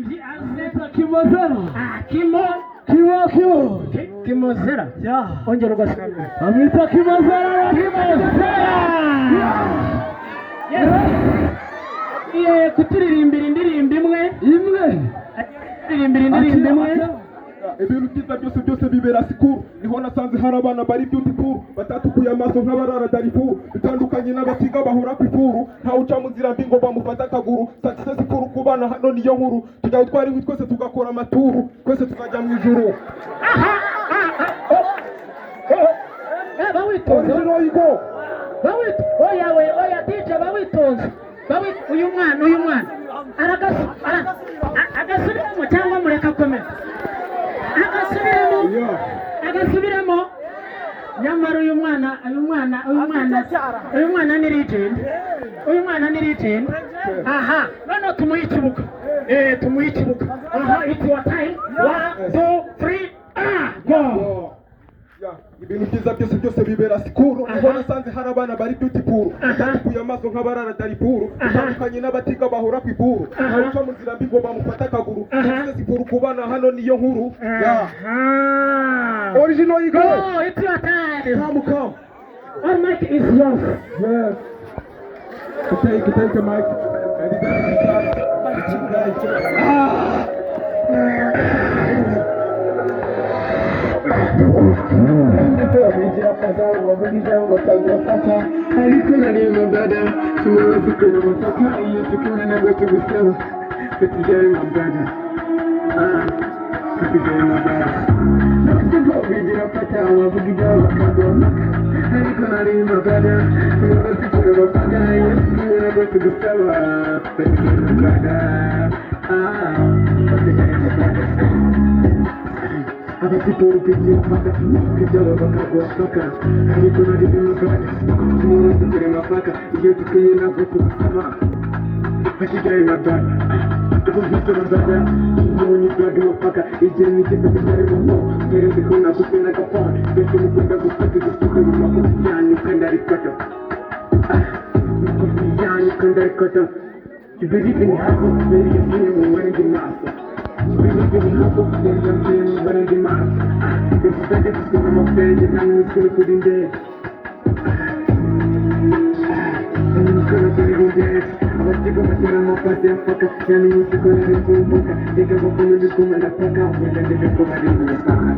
umuririmbyi aze Kimozera. Kimozera. Ongera ugasubira. Amwita Kimozera. Kuturirimbira indirimbo imwe. Kuririmbira indirimbo imwe. Ibintu byiza byose bibera sikuru. Niho nasanze hari abana bari beautiful batatukuye amaso nk'abarara Darifuru, bitandukanye n'abatiga bahora ku ifuru, ntawe uca mu nzira mbi ngo bamufata akaguru. Success sikuru ku bana hano niyo nkuru, tujya twari twese tugakora amaturu, twese tukajya mu ijuru. Bawitonze oya DJ bawitonze. Uyu mwana agasubiramo cyangwa mureka akomeza agasubiramo. Nyamara uyu mwana ni legend. Aha, none tumuhe ikibuga. It's your time. 1 2 3 go. Ibintu byiza byose bibera sikuru. Niho nasanze hari abana bari beautiful batatukuye amaso nk'abarara Darifuru, bitandukanye n'abatiga bahora ku ifuru, uca mu nzira mbi ngo bamufata akaguru. Success sikuru ku bana hano niyo nkuru. Original you go. It's your time. Come. Our mic is yours. Yes. Take the mic. Bigira fata wavuga ngo tagufata ariko narimo bada tumaze kumufata iyo tukuna nabwo tugusaba tugiye mu bada bigira fata wavuga ngo tagufata ariko narimo bada tumaze kumufata iyo tukuna nabwo tugusaba tugiye mu bada abafite urupigiye mpaka kujyaba bakagwafaka ariko nari bimugane tumura tukiri mapaka iyo tukwiye nabwo tugusaba bakigaye mabana tukuvite mabana umunyi twadi mapaka igihe n'ikipe kitari mumo mbere ndiko nagusina gapona mbese mukunda gufata igisuka bimakuru cyane kandi arikoto kandi arikoto you believe in hapo mbere y'izindi mu wendi maso believe in hapo mbere y'izindi mu wendi maso bifite gusina mafeje kandi nsikore kuri ndege nsikore kuri ndege abatiga batera amapasi y'afaka cyane nsikore kuri mbuga reka bakomeze kumena paka wenda ndeke ko bari mu masaka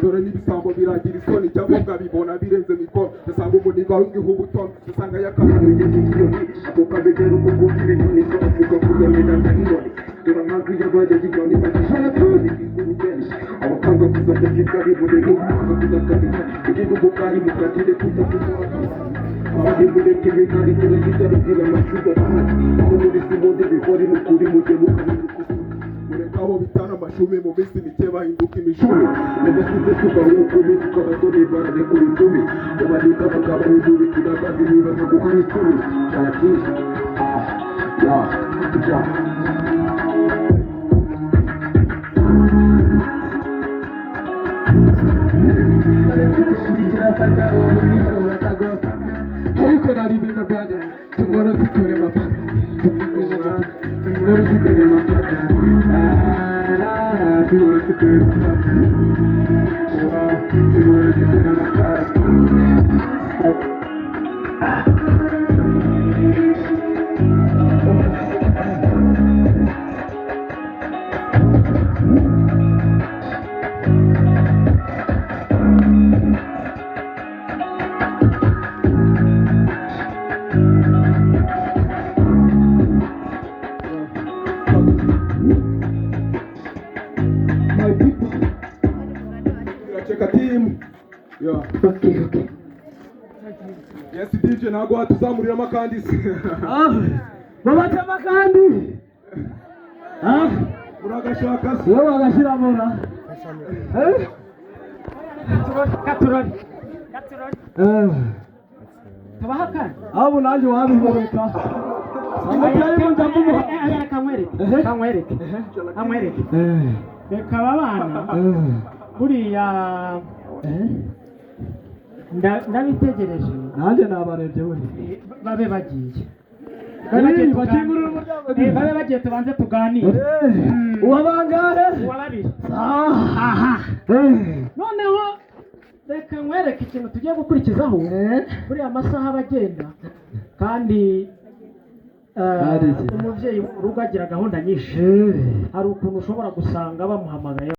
dore n'ibisambo biragira isoni ibyangombwa bibona birenze mikoro usanga umuniga uzwiho ubutoni usanga yakamara igikiyoni ako kabegera ukugukira inyoni z'afuka kuyamena nk'inoni dore amajwi y'abajya y'igoni bagishaka kandi bigurugeni abakanga kuzajya kigali buri nk'uko kuzakabika igihe ubukari mukagire kuzakubura abandi mureke bikari kure kitarubwira amashuga kandi aho muri simonde bihori mukuri mujye mukamenya aho bitana amashumi mu minsi mike bahinduka imishumi nagasize tubaho ukuri tukabasore barekura icumi abandika bakabahindura ikinagazi nibaza guhana icumi cyarakishi ariko nari ibintu byanjye tumora zikore mapaka tumora zikore mapaka tumora zikore mapaka tumora zikore mapaka Yes DJ ntago watuzamuriramo kandi se babatema kandi uragashaka se wowe wagashyiramo Katurori tubahakana abo nanjye wabiboneka amataye ngo ndamumuha kamwereke kamwereke reka aba bana buriya ndabitegereje nanjye nabarebye we babe bagiye bakingurira umuryango babe bagiye tubanze tuganire uwabangahe uwa babiri aha noneho reka nkwereke ikintu tugiye gukurikizaho buriya amasaha aba agenda kandi umubyeyi mu rugo agira gahunda nyinshi hari ukuntu ushobora gusanga bamuhamagaye